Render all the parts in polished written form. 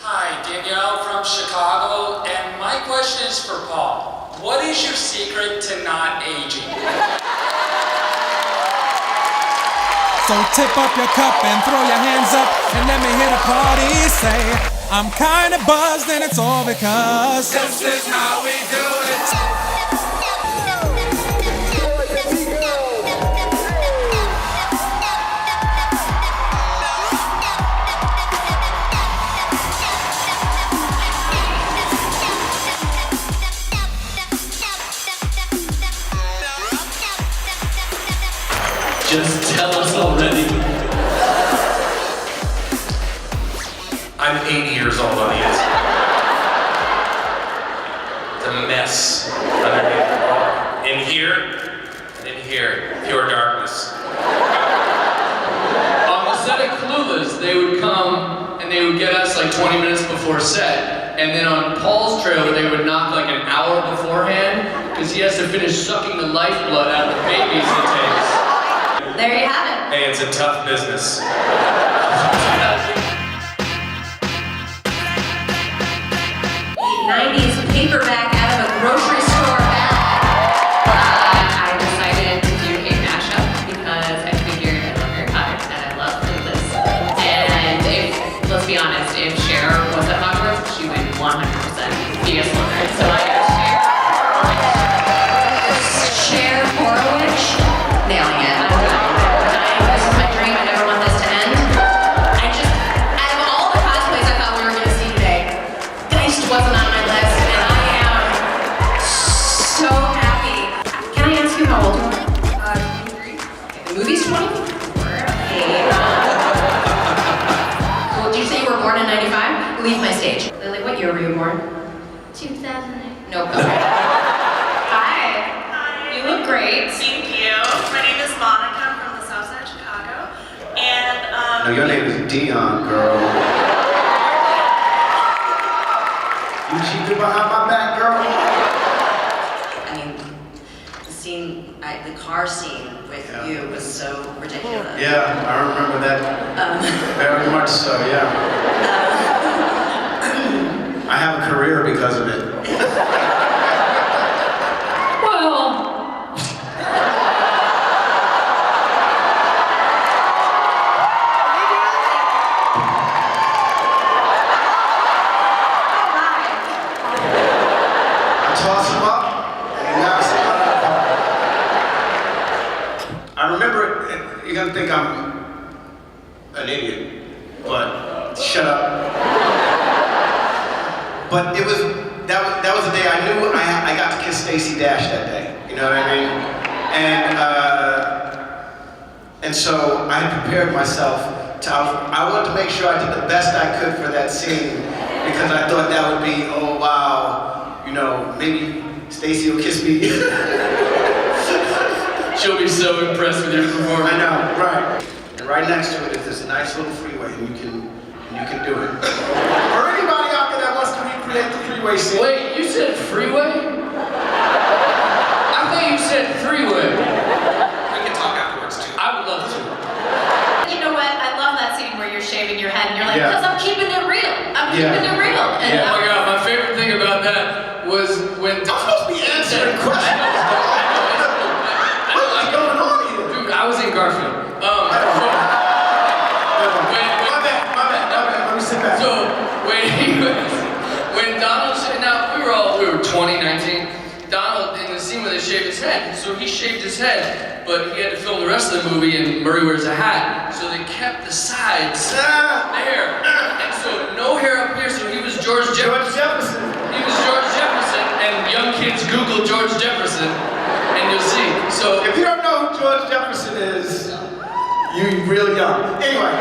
Hi, Danielle from Chicago, and my question is for Paul. What is your secret to not aging? So tip up your cup and throw your hands up and let me hear the party say, I'm kinda buzzed and it's all because this is how we do it. Just tell us already. I'm 80 years old on the inside. It's a mess underneath. In here, and in here, pure darkness. On the set of Clueless, they would come and they would get us like 20 minutes before set. And then on Paul's trailer, they would knock like an hour beforehand because he has to finish sucking the lifeblood out of the babies he takes. There you have it. Hey, it's a tough business. 90s paperback out of a grocery store bag. I decided to do a mashup because I figured I love Harry Potter and I love Clueless. And if, let's be honest, if Cher was at Hogwarts, she would 100% be a Slytherin. So I got Cher Horowitz, nailing it. I'm dying. This is my dream. I never want this to end. I just, out of all the cosplays I thought we were going to see today, Geist wasn't on my list, and I am so happy. Can I ask you how old you are? 23. Okay, the movie's 24. Okay. Well, did you say you were born in 95? Leave my stage. Lily, what year were you born? 2008. Nope. Okay. Hi. You look great. Thank you. My name is Monica from the South Side of Chicago, and No, your name is Dion, girl. You cheated behind my back, girl? I mean, the scene, the car scene with you was so ridiculous. Yeah, I remember that very much so, yeah. I have a career because of it. Well. Toss him up, and now sit on the car. I remember, you're gonna think I'm an idiot, but shut up. But that was the day I knew I got to kiss Stacey Dash that day. You know what I mean? And so I had prepared myself I wanted to make sure I did the best I could for that scene because I thought that would be, oh wow, you know, maybe Stacey will kiss me. She'll be so impressed with your performance. I know, right. And right next to it is this nice little freeway, and you can do it. For anybody out there that wants to recreate the freeway scene. Wait, you said freeway? I thought you said three-way. We can talk afterwards too. I would love to. You know what? I love that scene where you're shaving your head and you're like, Yeah. because I'm keeping it real. I'm keeping it real. And Oh my god, my favorite thing about that was when... I'm supposed to be answering questions. What's going on here? Dude, I was in Garfield. My bad. Let me sit back. So when Donald now we were 2019. Donald in the scene where they shaved his head. So he shaved his head, but he had to film the rest of the movie and Murray wears a hat. So they kept the sides there. And so no hair up here, so he was George Jefferson. He was George Jefferson, and young kids Google George Jefferson and you'll see. So If you don't know who George Jefferson is, you're real young. Anyway.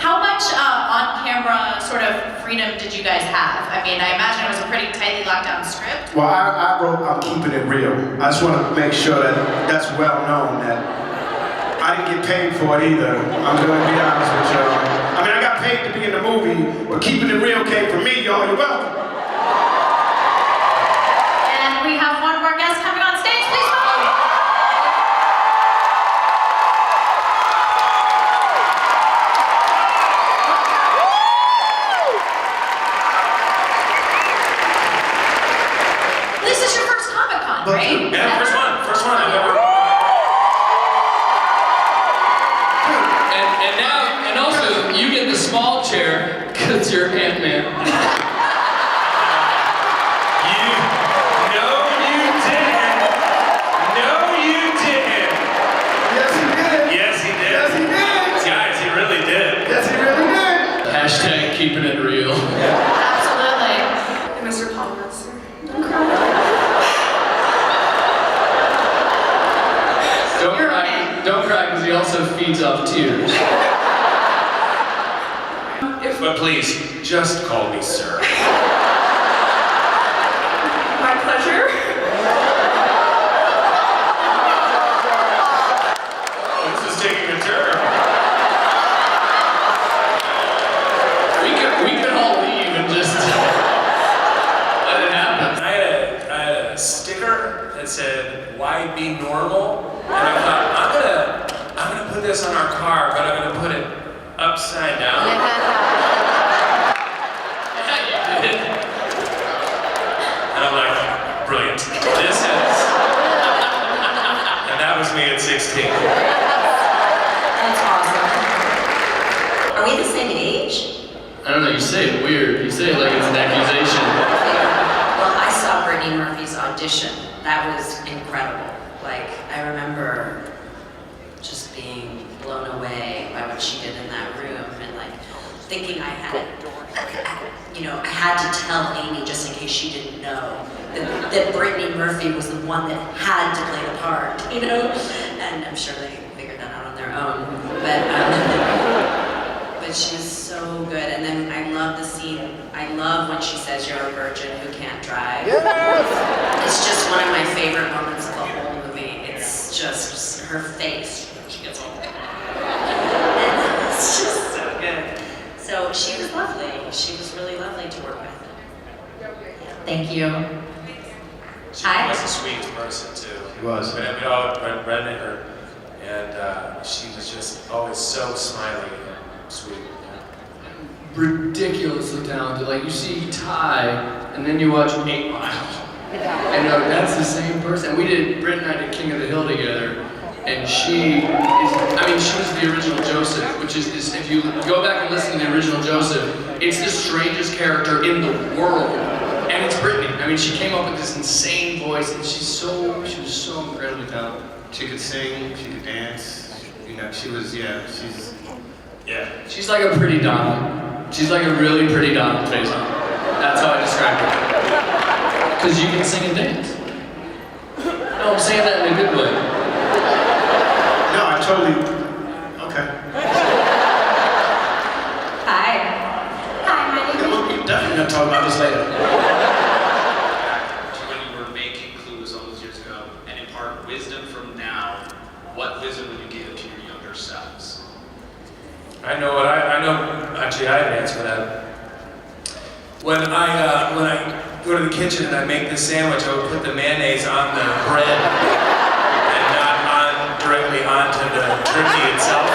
how much on-camera sort of freedom did you guys have? I mean, I imagine it was a pretty tightly locked down script. Well, I wrote, I'm keeping it real. I just want to make sure that that's well known that I didn't get paid for it either. I'm going to be honest with y'all. I mean, I got paid to be in the movie, but keeping it real came from me, y'all. You're welcome. And we have one more guest coming on stage. Please welcome. Right? Yeah, first one I've ever. And also, you get the small chair because you're Ant-Man. No, you didn't. Yes, he did. Yes, he did. Yes, he did. Guys, he really did. Yes, he really did. Hashtag keeping it real. Absolutely. And Mr. Paul Mercer. Don't cry, because he also feeds off tears. But please, just call me sir. My pleasure. Oh, this is taking a turn. We could all leave and just let it happen. I had a sticker that said, "Why be normal?" And I thought, I'm gonna put this on our car, but I'm gonna put it upside down. Yeah, you did. And I'm like, brilliant. This is. And that was me at 16. That's awesome. Are we the same age? I don't know, you say it weird. You say it like it's an accusation. Well, I saw Brittany Murphy's audition. That was incredible. Like, I remember just being blown away by what she did in that room and like thinking I had to tell Amy just in case she didn't know that Brittany Murphy was the one that had to play the part, you know? And I'm sure they figured that out on their own. But she was so good. And then I love the scene. I love when she says you're a virgin who can't drive. It's just one of my favorite moments of the whole movie. It's just her face when she gets all and it's just so good. So she was lovely. She was really lovely to work with. Thank you. She Hi. was the sweetest person too. She was. We all read her, and she was just always so smiley and sweet. Ridiculously talented. Like you see Ty, and then you watch 8 Mile. And that's the same person. Britt and I did King of the Hill together, and she was the original Joseph, which is this, if you go back and listen to the original Joseph, it's the strangest character in the world. And it's Brittany. I mean, she came up with this insane voice, and she was so incredibly talented. She could sing, she could dance. You know, she's She's like a pretty Donald. She's like a really pretty Donald Faison. That's how I describe her. Because you can sing and dance. No, I'm saying that in a good way. No, I totally. Okay. Hi. Hi, my name is... We're definitely gonna talk about this later. To when you were making Clueless all those years ago and impart wisdom from now, what wisdom would you give to your younger selves? I know. Actually, I have an answer for that. When I go to the kitchen and I make the sandwich, I would put the mayonnaise on the bread and not directly onto the turkey itself.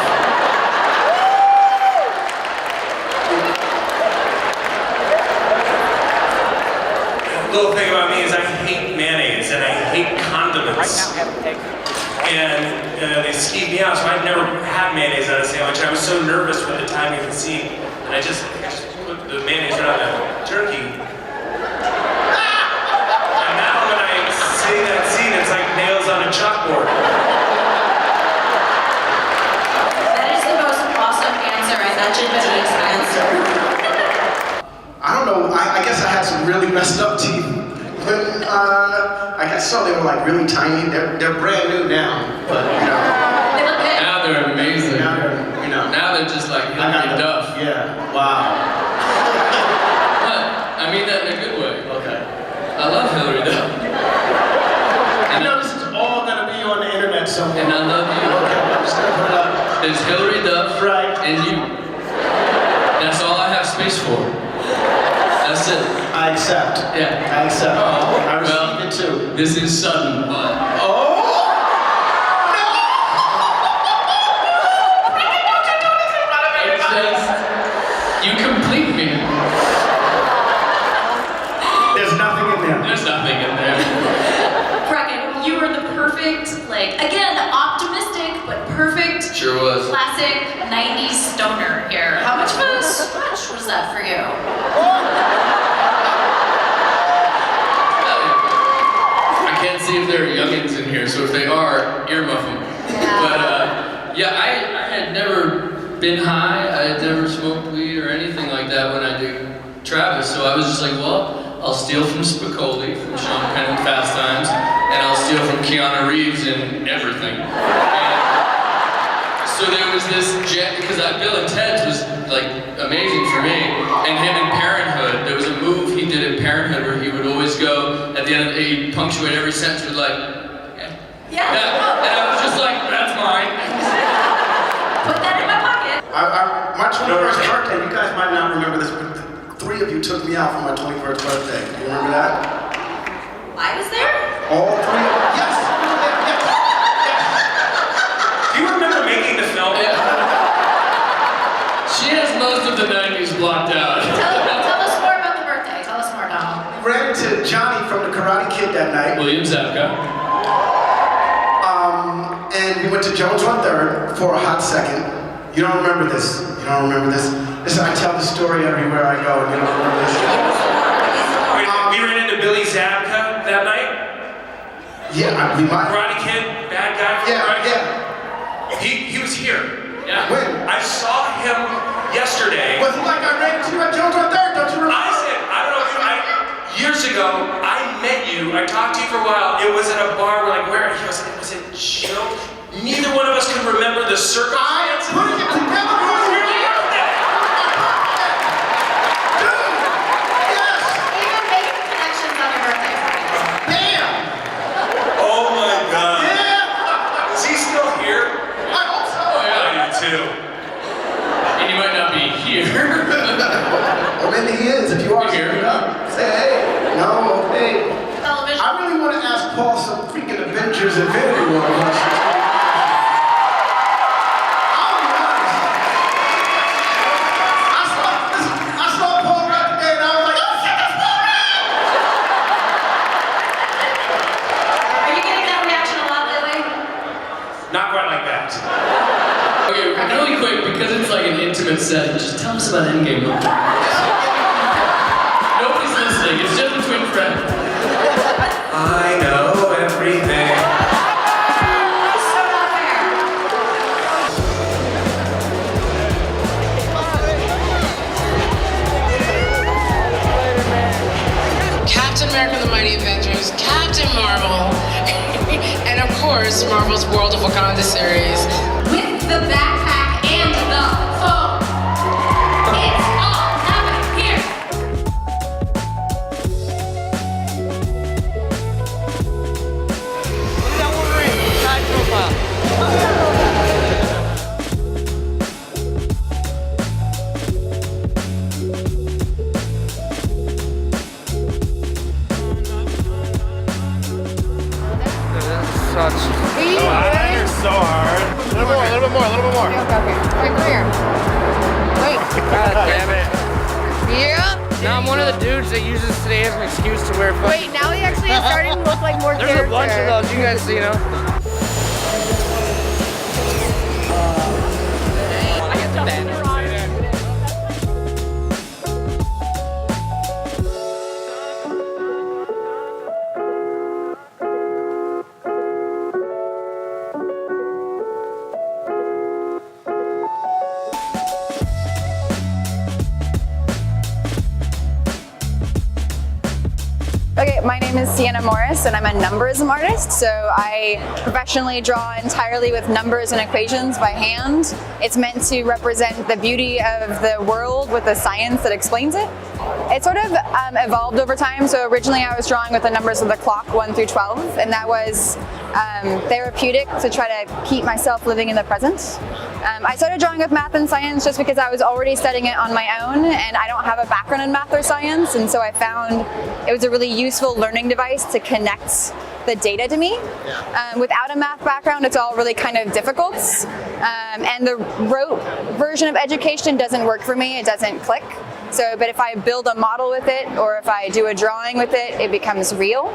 The little thing about me is I hate mayonnaise and I hate condiments. And they skeeved me out, so I'd never had mayonnaise on a sandwich. I was so nervous with the timing of the scene, and I just put the mayonnaise right on the turkey. And now when I say that scene, it's like nails on a chalkboard. That is the most awesome answer. I bet you Dean's answer. I don't know. I guess I had some really messed up teeth. But I guess so. They were like really tiny. They're brand new now, but you know. They look good. Now they're amazing. Now they're, you know. Now they're just like I got Hilary the- Duff. Yeah. Wow. But I mean that in a good way. Okay. I love Hilary Duff. I know this is all gonna be on the internet somewhere. And I love you. Okay, I'm just gonna put it up. There's Hilary Duff Right. and you. That's all I have space for. That's it. I accept. Yeah. I accept. Oh, I well, received it too. This is sudden, but Oh! it's just you complete me. There's nothing in there. There's nothing in there. Bracken, you were the perfect, like, again, optimistic, but perfect. Sure was. Classic 90s stoner here. How much of a stretch was that for you? I can't see if there are youngins in here, so if they are, earmuff them. Yeah. But yeah, I had never been high. I had never smoked weed or anything like that when I did Travis. So I was just like, well, I'll steal from Spicoli, from Sean Penn in Fast Times, and I'll steal from Keanu Reeves in everything. And so there was this because Bill and Ted's was like amazing for me, and him in Parenthood. There was a move he did in Parenthood where he would always go at the end of he'd punctuate every sentence with like, Yeah. and I was just like, that's mine. Put that in my pocket. My 21st birthday, you guys might not remember this, but 3 of you took me out for my 21st birthday. Do you remember that? I was there? All 3? Yes! Do you remember making the film? Yeah. She has most of the 90s blocked out. Tell us more about the birthday. Tell us more, Donald. We ran into Johnny from the Karate Kid that night. William Zabka. And we went to Jones on 3rd for a hot second. You don't remember this. You don't remember this. Listen, I tell this story everywhere I go, and you don't remember this. We ran into Billy Zabka that night. Yeah, we might. Karate Kid, bad guy from Karate Kid. He was here. Yeah. When? I saw him yesterday. Was it like I ran into you at Jones on 3rd? Don't you remember? I said, I don't know if years ago, I met you, I talked to you for a while, it was at a bar, we're like, where? He goes, it was a joke. Neither one of us could remember the circumstances. I put it together for you. Dude! Yes! Even making connections on your birthday. Damn! Oh my God. Yeah! Is he still here? I hope so. Oh yeah. I do too. And you might not be here. Or maybe he is, if you are Here. speaking up. Say, hey. No, hey. Television. I really want to ask Paul some freaking Avengers Infinity War questions. I'll be honest. I saw Paul right today and I was like, oh shit, that's Paul Rudd! Are you getting that reaction a lot lately? Not quite like that. Okay, really quick, because it's like an intimate setting, just tell us about Endgame. Nobody's listening, it's just between friends. I know everything. So not fair. Captain America and the Mighty Avengers, Captain Marvel, and of course, Marvel's World of Wakanda series. With the backpack and the phone. It's all happening here. So hard. A little bit more. Okay. Wait, come here. Wait. God damn it. Yeah? Now I'm one of the dudes that uses today as an excuse to wear fucking... Wait, now he actually is starting to look like more There's character. a bunch of those, you guys see, you know? Okay, my name is Sienna Morris and I'm a numberism artist. So I professionally draw entirely with numbers and equations by hand. It's meant to represent the beauty of the world with the science that explains it. It sort of evolved over time. So originally I was drawing with the numbers of the clock 1 through 12, and that was therapeutic to try to keep myself living in the present. I started drawing with math and science just because I was already studying it on my own and I don't have a background in math or science, and so I found it was a really useful learning device to connect the data to me. Without a math background, it's all really kind of difficult. And the rote version of education doesn't work for me, it doesn't click. So, but if I build a model with it or if I do a drawing with it, it becomes real.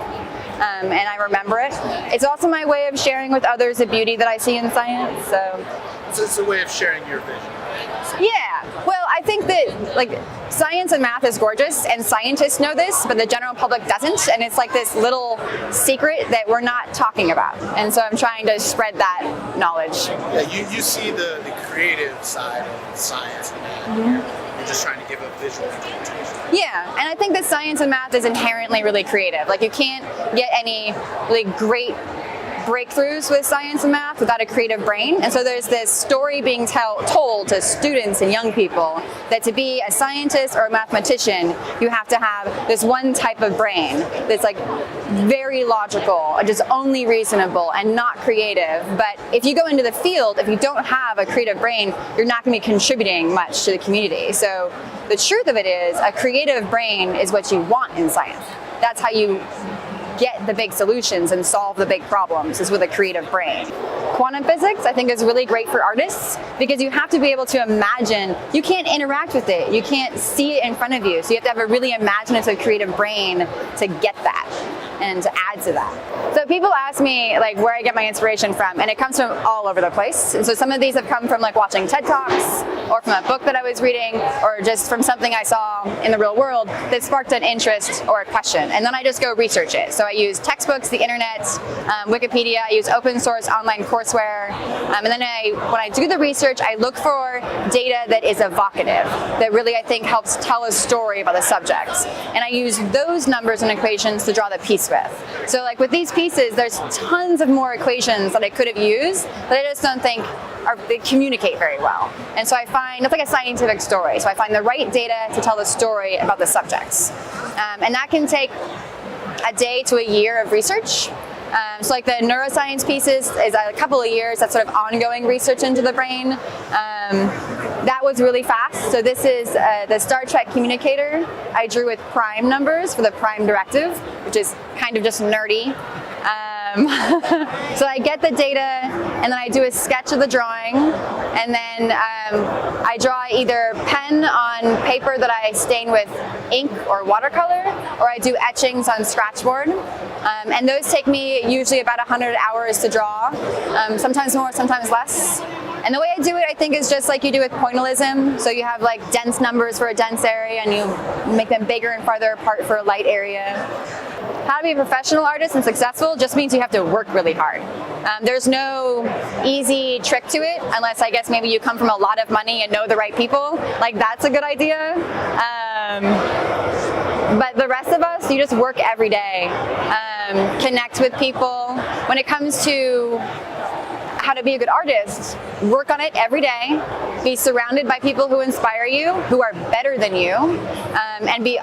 and I remember it. It's also my way of sharing with others the beauty that I see in science. So it's a way of sharing your vision. yeah, well, I think that like science and math is gorgeous, and scientists know this, but the general public doesn't, and it's like this little secret that we're not talking about. And so I'm trying to spread that knowledge. Yeah, you see the creative side of science and math. You're just trying to give a visual representation. Yeah, and I think that science and math is inherently really creative. Like you can't get any really great breakthroughs with science and math without a creative brain. And so there's this story being told to students and young people that to be a scientist or a mathematician, you have to have this one type of brain that's like very logical, just only reasonable and not creative. But if you go into the field, if you don't have a creative brain, you're not going to be contributing much to the community. So the truth of it is a creative brain is what you want in science. That's how you get the big solutions and solve the big problems, is with a creative brain. Quantum physics, I think, is really great for artists because you have to be able to imagine. You can't interact with it. You can't see it in front of you. So you have to have a really imaginative, creative brain to get that and to add to that. So people ask me like where I get my inspiration from, and it comes from all over the place. And so some of these have come from like watching TED Talks, or from a book that I was reading, or just from something I saw in the real world that sparked an interest or a question. And then I just go research it. So I use textbooks, the internet, Wikipedia, I use open source online courseware. And then when I do the research, I look for data that is evocative, that really I think helps tell a story about the subject. And I use those numbers and equations to draw the piece with. So like with these pieces, there's tons of more equations that I could have used, but I just don't think they communicate very well. And so I find, it's like a scientific story. So I find the right data to tell the story about the subjects. And that can take a day to a year of research. So like the neuroscience pieces is a couple of years, that's sort of ongoing research into the brain. That was really fast. So this is the Star Trek communicator. I drew with prime numbers for the prime directive, which is kind of just nerdy. So I get the data, and then I do a sketch of the drawing, and then I draw either pen on paper that I stain with ink or watercolor, or I do etchings on scratchboard. And those take me usually about 100 hours to draw, sometimes more, sometimes less. And the way I do it, I think, is just like you do with pointillism. So you have like dense numbers for a dense area, and you make them bigger and farther apart for a light area. How to be a professional artist and successful just means you have to work really hard. There's no easy trick to it, unless I guess maybe you come from a lot of money and know the right people. Like that's a good idea. But the rest of us, you just work every day. Connect with people. When it comes to how to be a good artist, work on it every day, be surrounded by people who inspire you, who are better than you, and be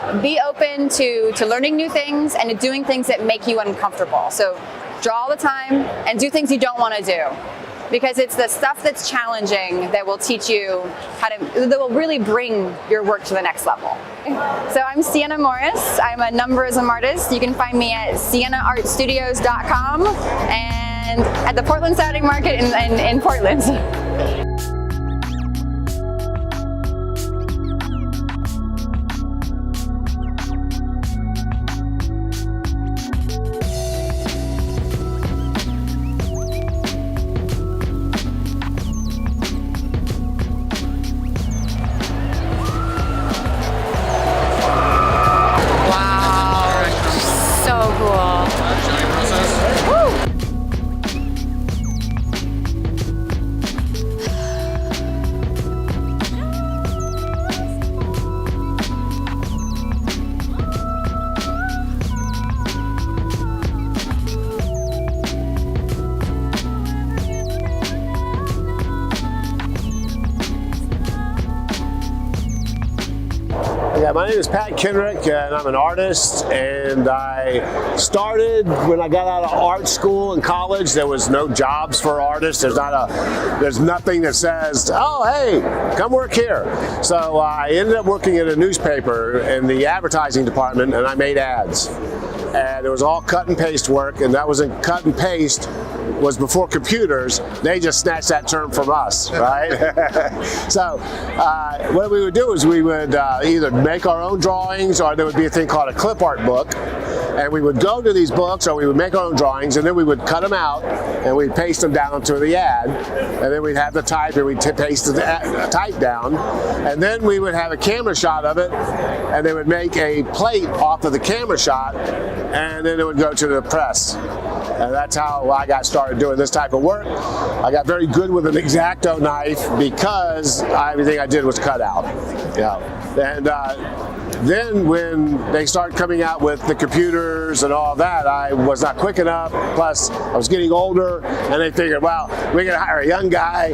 open to learning new things and to doing things that make you uncomfortable. So draw all the time and do things you don't want to do, because it's the stuff that's challenging that will teach you that will really bring your work to the next level. So I'm Sienna Morris. I'm a numberism artist. You can find me at siennaartstudios.com and at the Portland Saturday Market in Portland. Yeah, my name is Pat Kenrick, and I'm an artist, and I started when I got out of art school in college. There was no jobs for artists. There's nothing that says, oh, hey, come work here. So I ended up working in a newspaper in the advertising department, and I made ads. And it was all cut and paste work, and that was in cut and paste was before computers. They just snatched that term from us, right? So what we would do is we would either make our own drawings, or there would be a thing called a clip art book. And we would go to these books, or we would make our own drawings, and then we would cut them out, and we'd paste them down to the ad, and then we'd have the type, and we'd paste the type down, and then we would have a camera shot of it, and they would make a plate off of the camera shot, and then it would go to the press. And that's how I got started doing this type of work. I got very good with an X-Acto knife because everything I did was cut out. Yeah. And then when they started coming out with the computers and all that, I was not quick enough. Plus, I was getting older, and they figured, well, we're going to hire a young guy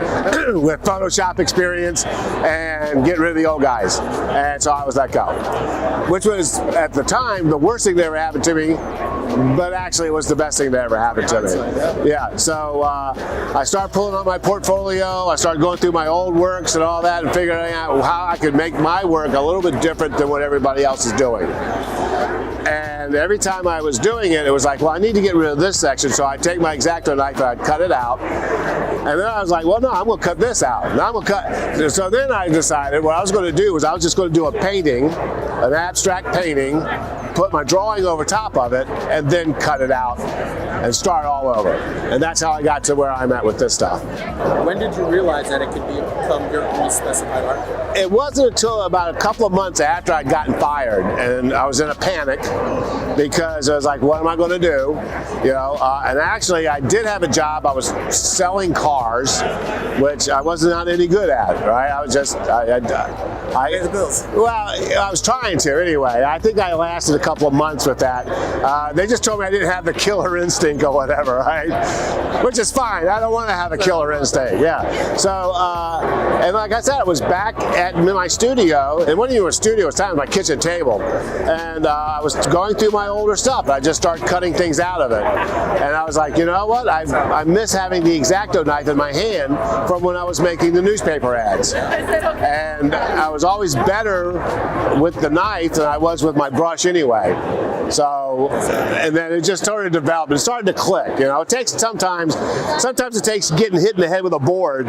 with Photoshop experience and get rid of the old guys. And so I was let go, which was, at the time, the worst thing that ever happened to me, but actually it was the best thing that ever happened to me. Yeah, so I started pulling out my portfolio. I started going through my old works and all that, and figuring out how I could make my work a little bit different than what everybody else is doing. And every time I was doing it, it was like, well, I need to get rid of this section. So I'd take my X-Acto knife and I'd cut it out. And then I was like, well, no, I'm going to cut this out. And I'm going to cut. So then I decided what I was going to do was I was just going to do a painting, an abstract painting, put my drawing over top of it, and then cut it out and start all over. And that's how I got to where I'm at with this stuff. When did you realize that it could become your own specified art form? It wasn't until about a couple of months after I'd gotten fired, and I was in a panic because I was like, what am I going to do? You know, and actually I did have a job. I was selling cars, which I was not any good at, right? I was just, I pay the bills. Well, I was trying to anyway. I think I lasted a couple of months with that. They just told me I didn't have the killer instinct or whatever, right? Which is fine. I don't want to have a killer instinct, yeah. So, and like I said, I was back at my studio, and it wasn't even a studio, it was time my kitchen table. And I was going through my older stuff. I just started cutting things out of it. And I was like, you know what? I miss having the X-Acto knife in my hand from when I was making the newspaper ads. And I was always better with the knife than I was with my brush anyway. So, and then it just started to develop. It started to click. You know, it takes sometimes it takes getting hit in the head with a board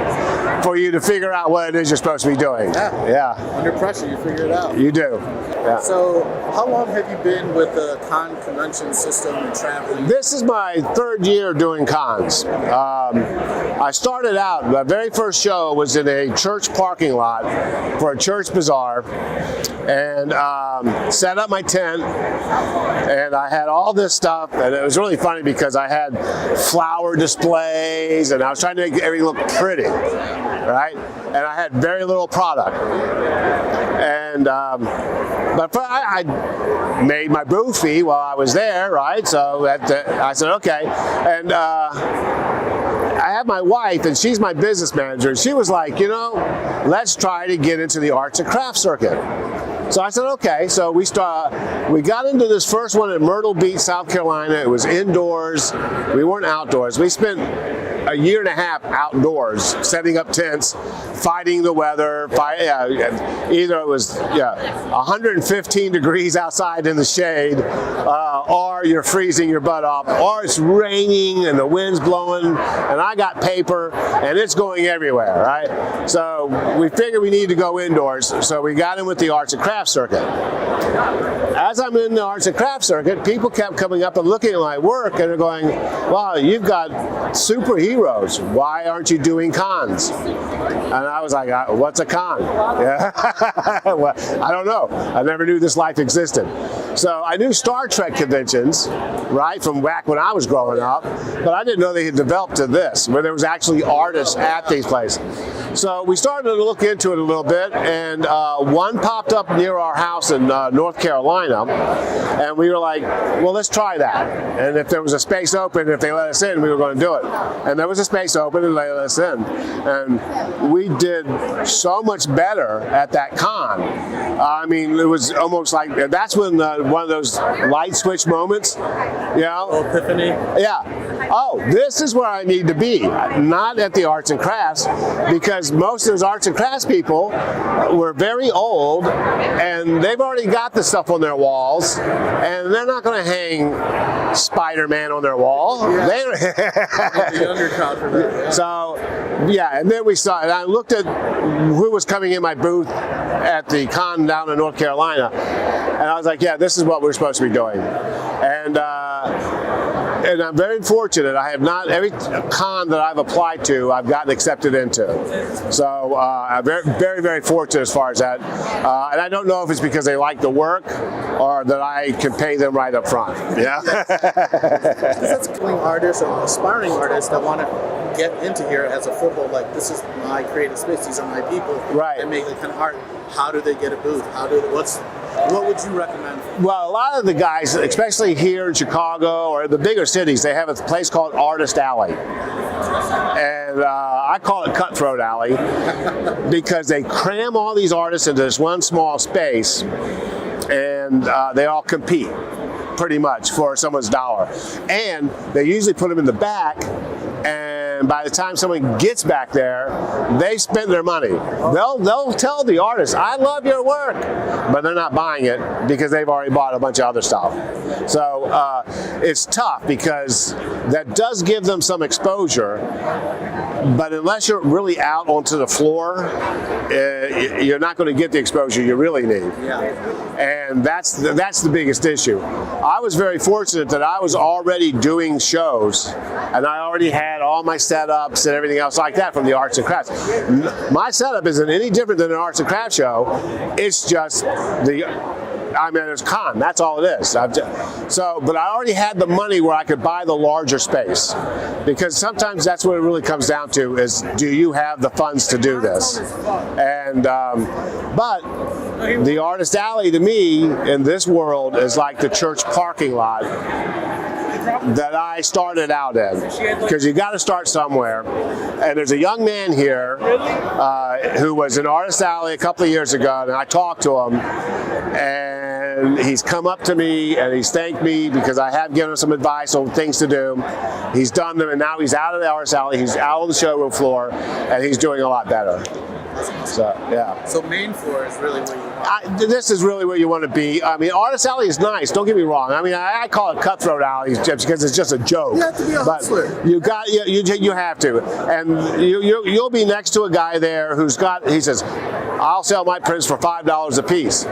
for you to figure out what it is you're supposed to be doing. Yeah. Under pressure, you figure it out. You do. Yeah. So, how long have you been with the con convention system and traveling? This is my third year doing cons. I started out, my very first show was in a church parking lot for a church bazaar, and set up my tent, and I had all this stuff, and it was really funny because I had flower displays, and I was trying to make everything look pretty, right? And I had very little product. And but I made my booth fee while I was there, right? So I said, okay. And I have my wife, and she's my business manager, and she was like, you know, let's try to get into the arts and crafts circuit. So I said, okay. So we got into this first one at Myrtle Beach, South Carolina. It was indoors. We weren't outdoors. We spent a year and a half outdoors, setting up tents, fighting the weather. Either it was 115 degrees outside in the shade, or you're freezing your butt off, or it's raining and the wind's blowing, and I got paper, and it's going everywhere, right? So we figured we needed to go indoors, so we got in with the arts and crafts circuit. As I'm in the arts and crafts circuit, people kept coming up and looking at my work, and they're going, wow, you've got superheroes. Why aren't you doing cons? And I was like, what's a con? Yeah. Well, I don't know. I never knew this life existed. So I knew Star Trek conventions, right, from back when I was growing up, but I didn't know they had developed to this, where there was actually artists at these places. So we started to look into it a little bit, and one popped up near our house in North Carolina, and we were like, well, let's try that. And if there was a space open, if they let us in, we were going to do it. And there was a space open, and they let us in. And we did so much better at that con. I mean, it was almost like, that's when one of those light switch moments, you know? Epiphany. Yeah. Oh, this is where I need to be, not at the arts and crafts, because most of those arts and crafts people were very old and they've already got the stuff on their walls, and they're not going to hang Spider-Man on their wall. Yeah. The younger crowd for that. Yeah. So, yeah, and then we saw, and I looked at who was coming in my booth at the con down in North Carolina, and I was like, yeah, this is what we're supposed to be doing. And I'm very fortunate. I have not, every con that I've applied to, I've gotten accepted into. So I'm very, very, very fortunate as far as that. And I don't know if it's because they like the work or that I can pay them right up front. Yeah. That's killing artists or aspiring artists that want to get into here as a football, like, this is my creative space, these are my people. Right. And make like an art. How do they get a booth? What would you recommend? Well, a lot of the guys, especially here in Chicago or the bigger cities, they have a place called Artist Alley. And I call it Cutthroat Alley because they cram all these artists into this one small space, and they all compete pretty much for someone's dollar. And they usually put them in the back, and by the time someone gets back there, they spent their money. They'll tell the artist, I love your work, but they're not buying it because they've already bought a bunch of other stuff. So it's tough because that does give them some exposure, but unless you're really out onto the floor, you're not going to get the exposure you really need. Yeah. And that's the biggest issue. I was very fortunate that I was already doing shows, and I already had all my setups and everything else like that from the arts and crafts. My setup isn't any different than an arts and crafts show. It's just it's con. That's all it is. But I already had the money where I could buy the larger space, because sometimes that's what it really comes down to: is do you have the funds to do this? And but the Artist Alley to me in this world is like the church parking lot that I started out in, because you got to start somewhere. And there's a young man here who was in Artist Alley a couple of years ago, and I talked to him, and he's come up to me and he's thanked me because I have given him some advice on things to do. He's done them, and now he's out of the Artist Alley, he's out on the showroom floor, and he's doing a lot better. So, yeah. So main floor is really where you want. This is really where you want to be. I mean, Artist Alley is nice. Don't get me wrong. I mean, I call it Cutthroat Alley because it's just a joke. You have to be a hustler. But you have to, and you'll be next to a guy there who's got. He says, "I'll sell my prints for $5 a piece."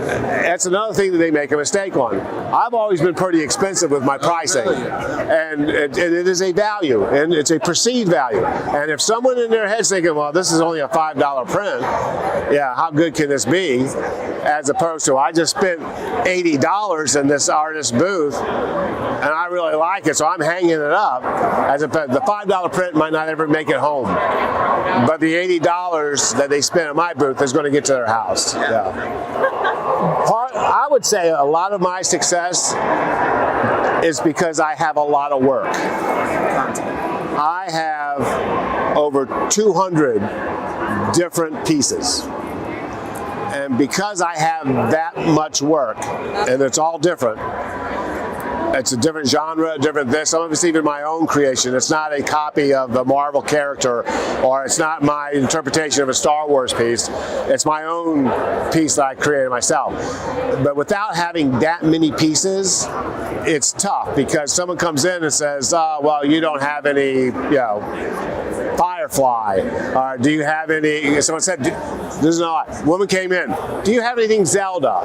That's another thing that they make a mistake on. I've always been pretty expensive with my pricing, and it is a value, and it's a perceived value. And if someone in their head's thinking, well, this is only a $5 print, yeah, how good can this be? As opposed to, I just spent $80 in this artist booth, and I really like it, so I'm hanging it up. As opposed, the $5 print might not ever make it home, but the $80 that they spent at my booth is going to get to their house. Yeah. I would say a lot of my success is because I have a lot of work. I have over 200 different pieces. And because I have that much work, and it's all different, it's a different genre, different this. Some of it's even my own creation. It's not a copy of a Marvel character, or it's not my interpretation of a Star Wars piece. It's my own piece that I created myself. But without having that many pieces, it's tough because someone comes in and says, well, you don't have any, Firefly, or do you have any, someone said, this is not, woman came in, do you have anything Zelda?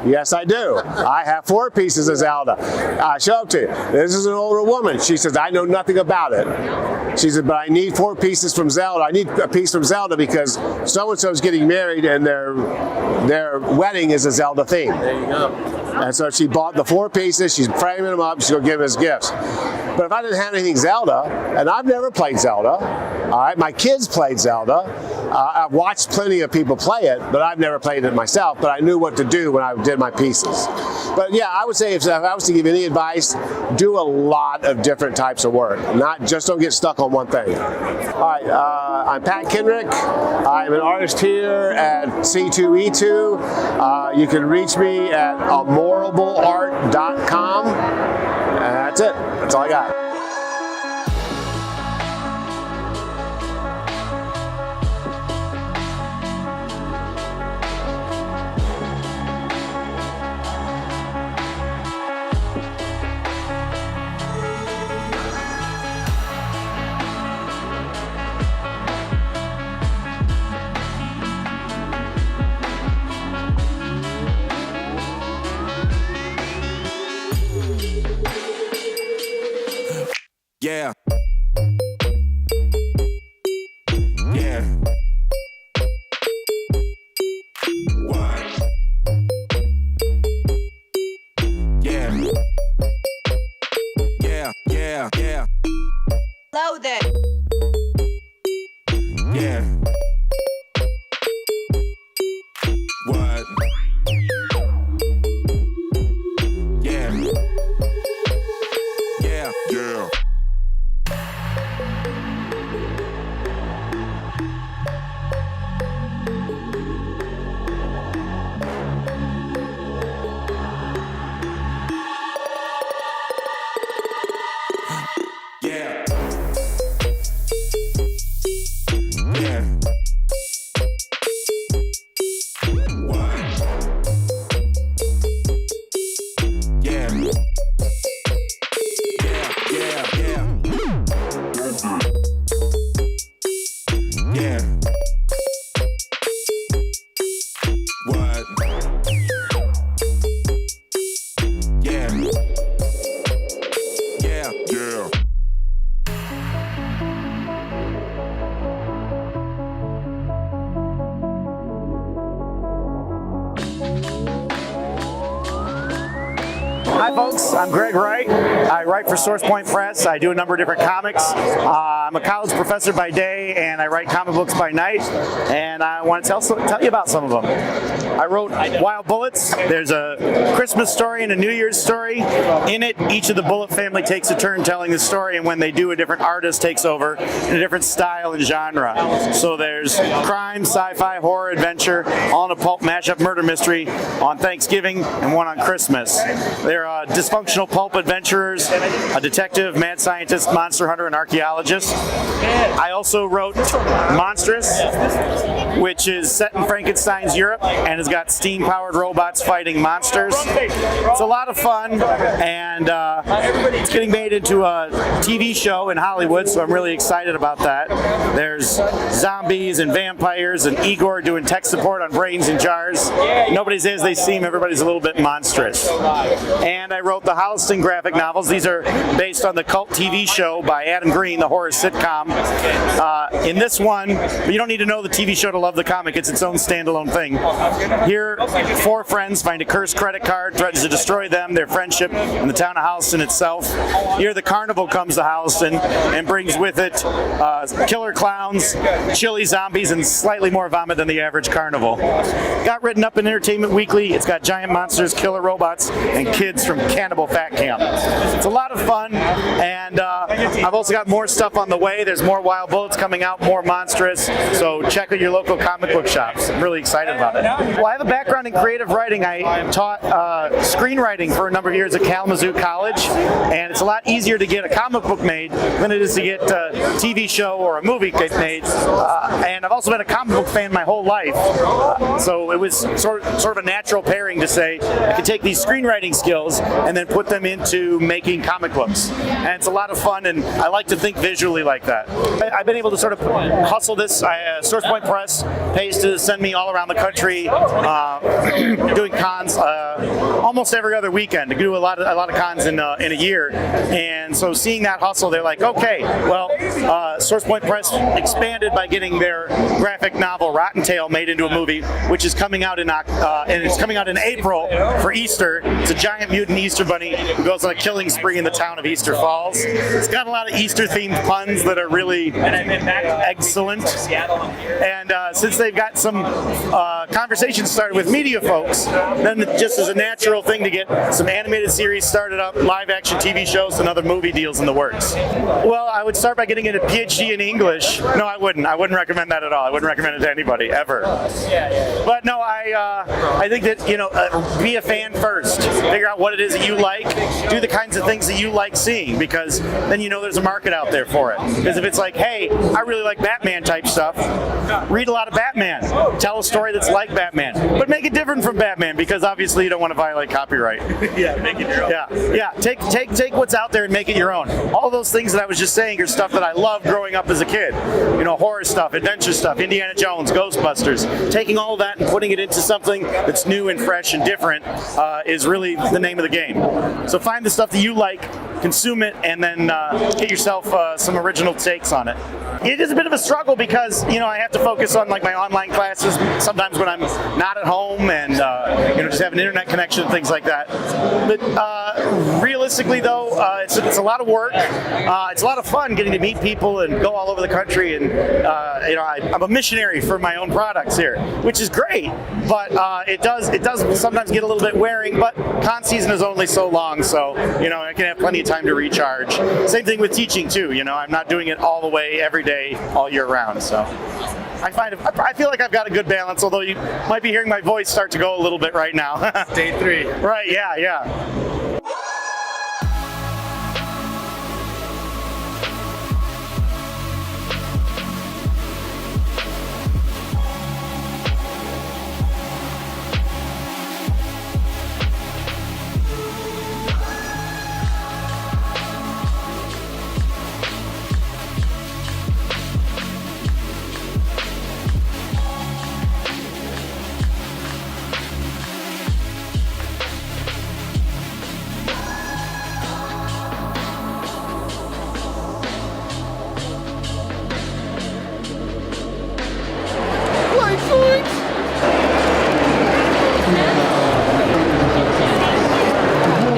Yes, I do. I have 4 pieces of Zelda. I show it to you. This is an older woman. She says, I know nothing about it. She said, but I need 4 pieces from Zelda. I need a piece from Zelda because so-and-so is getting married and their wedding is a Zelda theme. There you go. And so she bought the 4 pieces. She's framing them up. She's going to give them as gifts. But if I didn't have anything Zelda, and I've never played Zelda, all right, my kids played Zelda. I've watched plenty of people play it, but I've never played it myself, but I knew what to do when I did my pieces. But yeah, I would say if I was to give any advice, do a lot of different types of work. Just don't get stuck on one thing. All right, I'm Pat Kenrick. I'm an artist here at C2E2. You can reach me at amorableart.com. And that's it. That's all I got. Yeah. Yeah. What? Yeah. Yeah, yeah, yeah. Load it. Yeah. What? Yeah. Yeah. Yeah. Yeah. Yeah. What? Yeah. Yeah, yeah, yeah. Yeah. What? Yeah. Yeah. Yeah. Hi folks, I'm Greg Wright. I write for Source Point Press. I do a number of different comics. I'm a college professor by day and I write comic books by night. And I want to tell you about some of them. I wrote Wild Bullets. There's a Christmas story and a New Year's story. In it, each of the Bullet family takes a turn telling the story, and when they do, a different artist takes over in a different style and genre. So there's crime, sci-fi, horror, adventure, all in a pulp mashup murder mystery on Thanksgiving and one on Christmas. They're dysfunctional pulp adventurers, a detective, mad scientist, monster hunter, and archaeologist. I also wrote Monstrous, which is set in Frankenstein's Europe and has got steam-powered robots fighting monsters. It's a lot of fun, and it's getting made into a TV show in Hollywood, so I'm really excited about that. There's zombies and vampires and Igor doing tech support on brains in jars. Nobody says they seem, everybody's a little bit monstrous. And I wrote the Holliston graphic novels. These are based on the cult TV show by Adam Green, the horror sitcom. In this one, you don't need to know the TV show to love the comic. It's its own standalone thing. Here, four friends find a cursed credit card, threatens to destroy them, their friendship, and the town of Holliston itself. Here, the carnival comes to Holliston and brings with it killer clowns, chili zombies, and slightly more vomit than the average carnival. Got written up in Entertainment Weekly. It's got giant monsters, killer robots, and kids from Cannibal Fat Camp. It's a lot of fun, and I've also got more stuff on the way. There's more Wild Bullets coming out, more Monstrous, so check out your local comic book shops. I'm really excited about it. Well, I have a background in creative writing. I taught screenwriting for a number of years at Kalamazoo College, and it's a lot easier to get a comic book made than it is to get a TV show or a movie made. And I've also been a comic book fan my whole life, so it was sort of a natural pairing to say I could take these screenwriting skills and then put them into making comic books. And it's a lot of fun, and I like to think visually like that. I've been able to sort of hustle this. Source Point Press pays to send me all around the country doing cons almost every other weekend. To do a lot of cons in a year, and so seeing that hustle, they're like, okay, well, Source Point Press expanded by getting their graphic novel Rotten Tail made into a movie, which is coming out in and it's coming out in April for Easter. It's a giant mutant Easter bunny who goes on a killing spree in the town of Easter Falls. It's got a lot of Easter-themed puns that are really excellent. And since they've got some conversations started with media folks, then just as a natural natural thing to get some animated series started up, live action TV shows, and other movie deals in the works. Well, I would start by getting a PhD in English. No, I wouldn't. I wouldn't recommend that at all. I wouldn't recommend it to anybody, ever. But no, I think that, be a fan first. Figure out what it is that you like. Do the kinds of things that you like seeing, because then there's a market out there for it. Because if it's like, hey, I really like Batman type stuff, read a lot of Batman. Tell a story that's like Batman. But make it different from Batman, because obviously you don't want to violate copyright. Yeah, make it your own. Yeah. Take what's out there and make it your own. All those things that I was just saying are stuff that I loved growing up as a kid. Horror stuff, adventure stuff, Indiana Jones, Ghostbusters. Taking all that and putting it into something that's new and fresh and different is really the name of the game. So find the stuff that you like, consume it, and then get yourself some original takes on it. It is a bit of a struggle because I have to focus on like my online classes sometimes when I'm not at home and just have an internet connection and things like that. But realistically though, it's a lot of work. It's a lot of fun getting to meet people and go all over the country, and I'm a missionary for my own products here, which is great. But it does sometimes get a little bit wearing. But con season is only so long, so I can have plenty of time to recharge. Same thing with teaching too. I'm not doing it all the way every day, all year round. So I feel like I've got a good balance. Although you might be hearing my voice start to go a little bit right now. Day 3. Right? Yeah.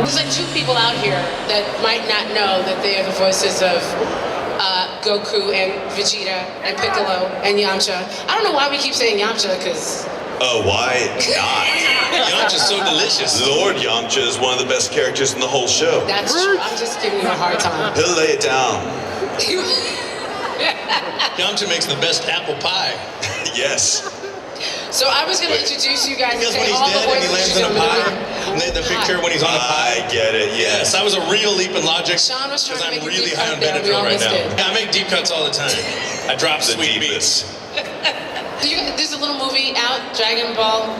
There's like 2 people out here that might not know that they are the voices of Goku and Vegeta and Piccolo and Yamcha. I don't know why we keep saying Yamcha, because... Oh, why not? Yamcha's so delicious. Lord Yamcha is one of the best characters in the whole show. That's true. I'm just giving you a hard time. He'll lay it down. Yamcha makes the best apple pie. Yes. So I was going to introduce you guys Because to when he's all the dead and he voices lands in a pie, movie. and the picture when he's on a pie. I get it, yes. That was a real leap in logic. Sean was trying to make I'm a really deep high cut on there. We Benadryl right almost now. did. Yeah, I make deep cuts all the time. I drop The sweet deepest. beats. There's a little movie out, Dragon Ball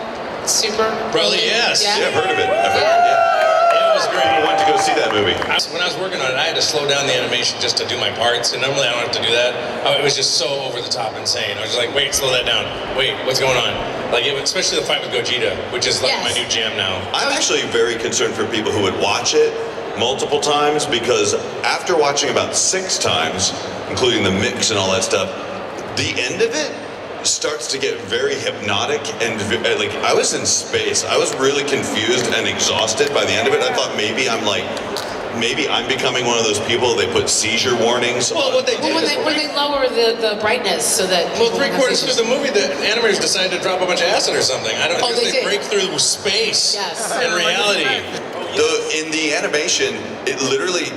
Super. Probably yes. Yeah. Yeah, I've heard of it. It was great. I went to go see that movie. When I was working on it, I had to slow down the animation just to do my parts, and normally I don't have to do that. It was just so over the top insane. I was just like, wait, slow that down. Wait, what's going on? Like, especially the fight with Gogeta, which is like my new jam now. I'm actually very concerned for people who would watch it multiple times, because after watching about 6 times, including the mix and all that stuff, the end of it starts to get very hypnotic, and like I was in space. I was really confused and exhausted by the end of it. I thought maybe I'm becoming one of those people they put seizure warnings. Well, what they did when they lower the brightness so that well, 3/4 through the movie, the animators decided to drop a bunch of acid or something. I don't know. They break through space and reality. In the animation, it literally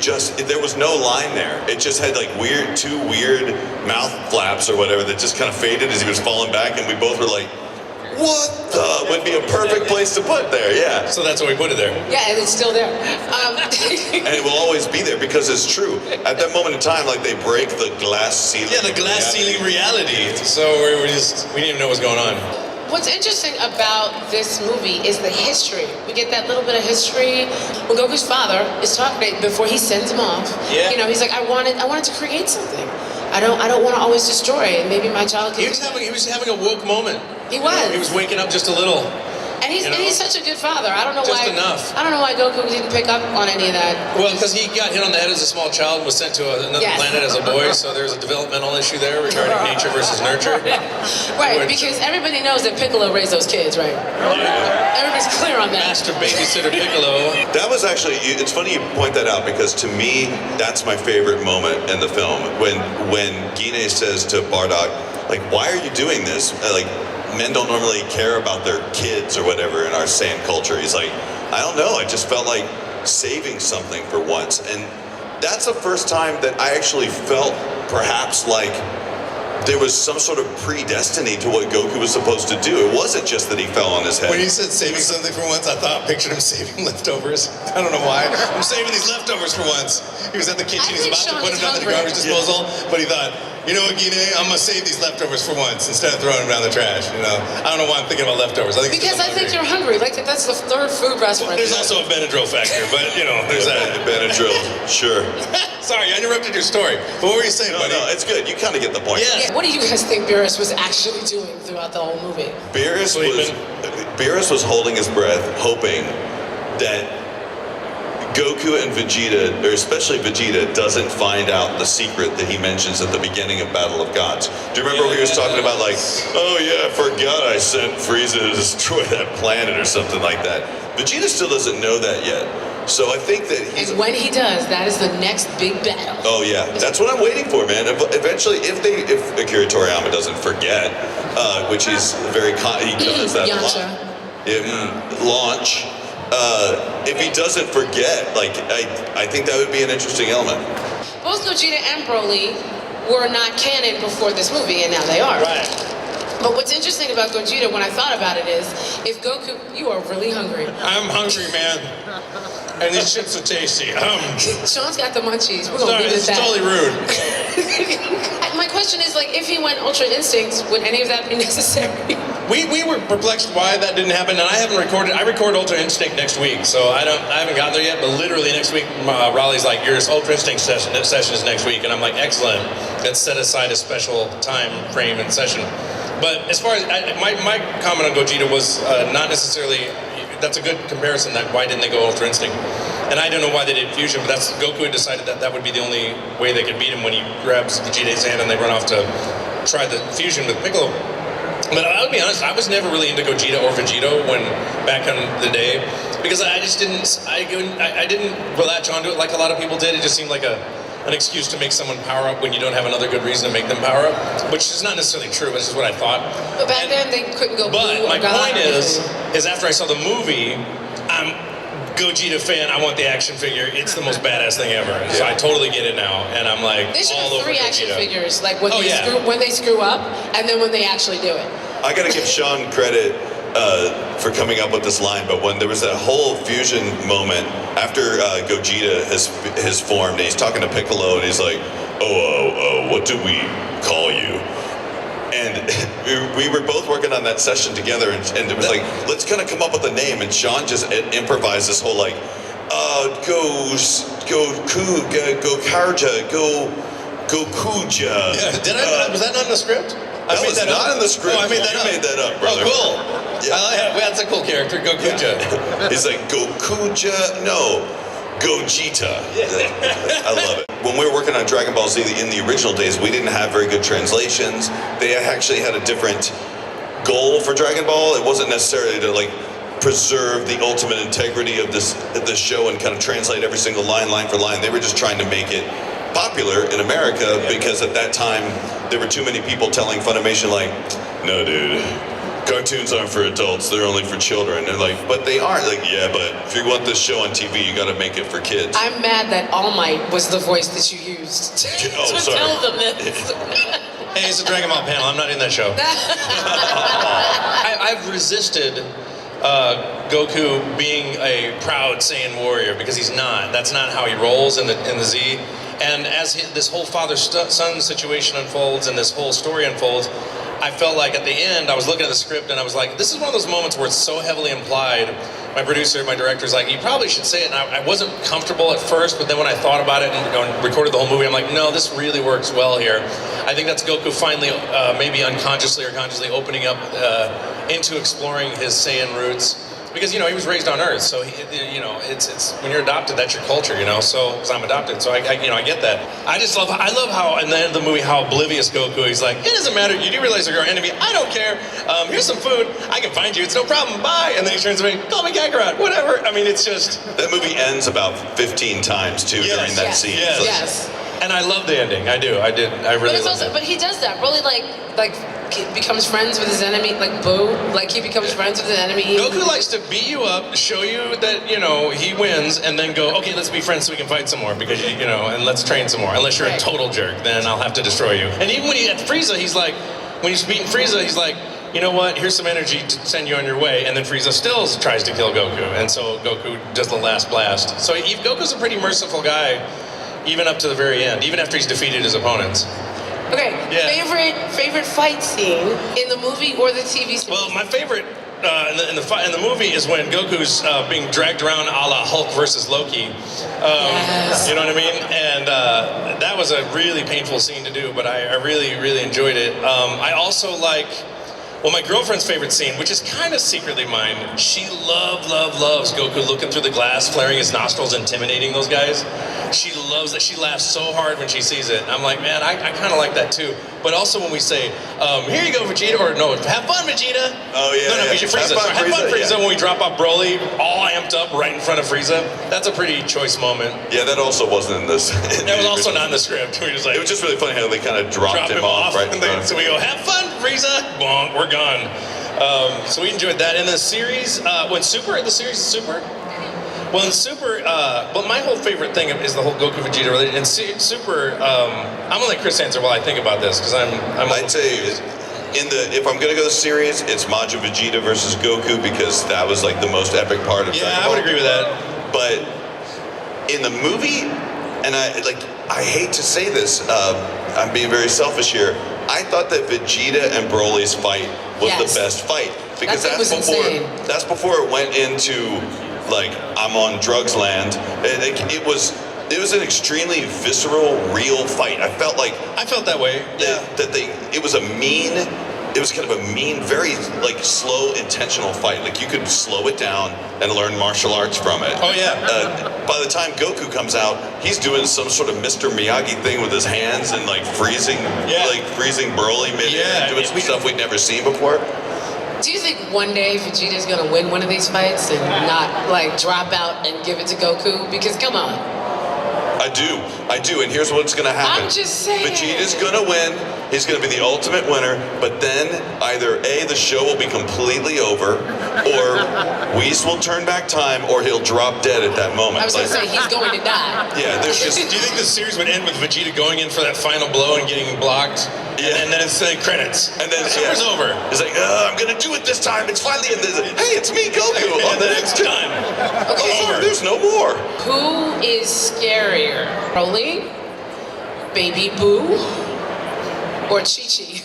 there was no line there. It just had like two weird mouth flaps or whatever that just kind of faded as he was falling back, and we both were like, what the would be a perfect place to put there, yeah. So that's why we put it there. Yeah, and it's still there. And it will always be there because it's true. At that moment in time, like they break the glass ceiling. Yeah, the glass ceiling reality. So we didn't even know what was going on. What's interesting about this movie is the history. We get that little bit of history. When Goku's father is talking before he sends him off, he's like, I wanted to create something. I don't want to always destroy it. Maybe my child can. He was having a woke moment. He was. He was waking up just a little. And he's such a good father. I don't know just why. Enough. I don't know why Goku didn't pick up on any of that. Well, because he got hit on the head as a small child and was sent to another planet as a boy, so there's a developmental issue there regarding nature versus nurture. Right, because everybody knows that Piccolo raised those kids, right? Everybody's clear on that. Master babysitter Piccolo. That was actually, it's funny you point that out, because to me, that's my favorite moment in the film. When Guine says to Bardock, like, why are you doing this? Like, men don't normally care about their kids or whatever in our Saiyan culture. He's like, I don't know, I just felt like saving something for once. And that's the first time that I actually felt perhaps like there was some sort of predestiny to what Goku was supposed to do. It wasn't just that he fell on his head. When you said saving something for once, I pictured him saving leftovers. I don't know why. I'm saving these leftovers for once. He was at the kitchen, he's about to put them down to the garbage disposal, but he thought, you know what, Gine, I'm gonna save these leftovers for once instead of throwing them down the trash. You know, I don't know why I'm thinking about leftovers. I think because I think you're hungry. Like that's the third food restaurant. Well, there's also a Benadryl factor, but you know, there's that. Benadryl, sure. Sorry, I interrupted your story. But what were you saying, buddy? No, it's good. You kind of get the point. Yeah. What do you guys think Beerus was actually doing throughout the whole movie? Beerus was holding his breath, hoping that Goku and Vegeta, or especially Vegeta, doesn't find out the secret that he mentions at the beginning of Battle of Gods. Do you remember when he was talking about like, oh yeah, I forgot I sent Frieza to destroy that planet or something like that? Vegeta still doesn't know that yet. So I think that and when he does, that is the next big battle. Oh yeah, that's what I'm waiting for, man. Eventually, if Akira Toriyama doesn't forget, which he's he does that a lot. Launch. If he doesn't forget, like I think that would be an interesting element. Both Gogeta and Broly were not canon before this movie, and now they are. Right. But what's interesting about Gogeta, when I thought about it, is if Goku, you are really hungry. I'm hungry, man. And these chips are tasty. Sean's got the munchies. We're Sorry, leave it it's at that. totally rude. My question is, like, if he went Ultra Instinct, would any of that be necessary? We were perplexed why that didn't happen, and I haven't recorded. I record Ultra Instinct next week, so I haven't got there yet. But literally next week, Raleigh's like, "Your Ultra Instinct session is next week," and I'm like, "Excellent. Let's set aside a special time frame and session." But as far as my comment on Gogeta was not necessarily. That's a good comparison. That why didn't they go Ultra Instinct? And I don't know why they did fusion, but Goku had decided that would be the only way they could beat him when he grabs Vegeta's hand and they run off to try the fusion with Piccolo. But I'll be honest, I was never really into Gogeta or Vegeta when back in the day, because I just didn't latch onto it like a lot of people did. It just seemed like an excuse to make someone power up when you don't have another good reason to make them power up, which is not necessarily true, but it's just what I thought. But back then they couldn't go blue or my point God is after I saw the movie, I'm Gogeta fan, I want the action figure. It's the most badass thing ever. So I totally get it now, and I'm like They should all have over 3 action Gogeta. figures, like when they screw up, and then when they actually do it. I gotta give Sean credit for coming up with this line, but when there was that whole fusion moment after Gogeta has formed, and he's talking to Piccolo, and he's like, what do we call you? And we were both working on that session together, and it was like, let's kind of come up with a name, and Sean just improvised this whole like, Gokuja. Yeah, was that not in the script? That was not in the script. Oh, I made that up. You made that up, brother. Oh, cool. Yeah. That's a cool character, Gokuja. He's like, Gokuja? No, Gogeta. I love it. When we were working on Dragon Ball Z in the original days, we didn't have very good translations. They actually had a different goal for Dragon Ball. It wasn't necessarily to like preserve the ultimate integrity of this show and kind of translate every single line for line. They were just trying to make it popular in America because at that time there were too many people telling Funimation like, no dude, cartoons aren't for adults, they're only for children. They're like, but they aren't. Like, yeah, but if you want this show on TV, you gotta make it for kids. I'm mad that All Might was the voice that you used to sorry. tell them this. Hey, it's a Dragon Ball panel. I'm not in that show. I've resisted Goku being a proud Saiyan warrior because he's not. That's not how he rolls in the Z. And as this whole father-son situation unfolds and this whole story unfolds, I felt like at the end, I was looking at the script and I was like, this is one of those moments where it's so heavily implied. My producer, my director's like, you probably should say it. And I wasn't comfortable at first, but then when I thought about it and recorded the whole movie, I'm like, no, this really works well here. I think that's Goku finally, maybe unconsciously or consciously opening up into exploring his Saiyan roots. Because, he was raised on Earth, so, it's when you're adopted, that's your culture, so, because I'm adopted, so I get that. I love how, in the end of the movie, how oblivious Goku, he's like, it doesn't matter, you do realize you're our enemy, I don't care, here's some food, I can find you, it's no problem, bye, and then he turns away, call me Kakarot, whatever, I mean, it's just... That movie ends about 15 times, too, during that scene. Yes. And I love the ending. I do. I But really it's love also, it. but he does that. Really, like becomes friends with his enemy, like Boo. Like he becomes friends with his enemy. Goku likes to beat you up, show you that, you know, he wins, and then go, okay, let's be friends so we can fight some more, because, you know, and let's train some more. Unless you're a total jerk, then I'll have to destroy you. And even when he, at Frieza, he's like, when he's beating Frieza, he's like, you know what, here's some energy to send you on your way, and then Frieza still tries to kill Goku, and so Goku does the last blast. So Goku's a pretty merciful guy, even up to the very end, even after he's defeated his opponents. Okay, favorite fight scene in the movie or the TV series? Well, my favorite in the movie is when Goku's being dragged around a la Hulk versus Loki. Yes. You know what I mean? And that was a really painful scene to do, but I really, really enjoyed it. I also like, well, my girlfriend's favorite scene, which is kind of secretly mine, she loves Goku looking through the glass, flaring his nostrils, intimidating those guys. She loves that. She laughs so hard when she sees it. I'm like, man, I kind of like that too. But also when we say, here you go, Vegeta, or no, have fun, Vegeta. Oh, yeah. No, Frieza. Have fun, Frieza, yeah. when we drop off Broly, all amped up right in front of Frieza. That's a pretty choice moment. Yeah, that also wasn't in this. That was also not in the script. We just like, it was just really funny how they kind of dropped him off right in front. So we go, have fun, Frieza. Bonk, we're gone. So we enjoyed that. In the series, the series is Super. Well, in Super, well, my whole favorite thing is the whole Goku Vegeta related. In Super, I'm gonna let Chris answer while I think about this, because I'd say if I'm gonna go the series, it's Majin Vegeta versus Goku, because that was like the most epic part of Dragon Ball. I would agree with that. But in the movie, and I hate to say this, I'm being very selfish here. I thought that Vegeta and Broly's fight was the best fight, because that's before it went into like I'm on drugs land. It was an extremely visceral, real fight. I felt that way. It was kind of a mean, very like slow, intentional fight. Like you could slow it down and learn martial arts from it. Oh yeah. By the time Goku comes out, he's doing some sort of Mr. Miyagi thing with his hands and like freezing Broly mid-air, doing some stuff we'd never seen before. Do you think one day Vegeta's gonna win one of these fights and not like drop out and give it to Goku? Because come on. I do, and here's what's gonna happen. I'm just saying. Vegeta's gonna win, he's gonna be the ultimate winner, but then either A, the show will be completely over, or Whis will turn back time, or he'll drop dead at that moment. I was gonna say, he's going to die. Yeah, there's just... Do you think the series would end with Vegeta going in for that final blow and getting blocked? Yeah. And then it's the credits. And then Super's over. He's like, I'm gonna do it this time, it's finally in this. Hey, it's me, Goku, on the next time. Okay. There's no more. Who is scarier? Broly, Baby Boo, or Chi-Chi?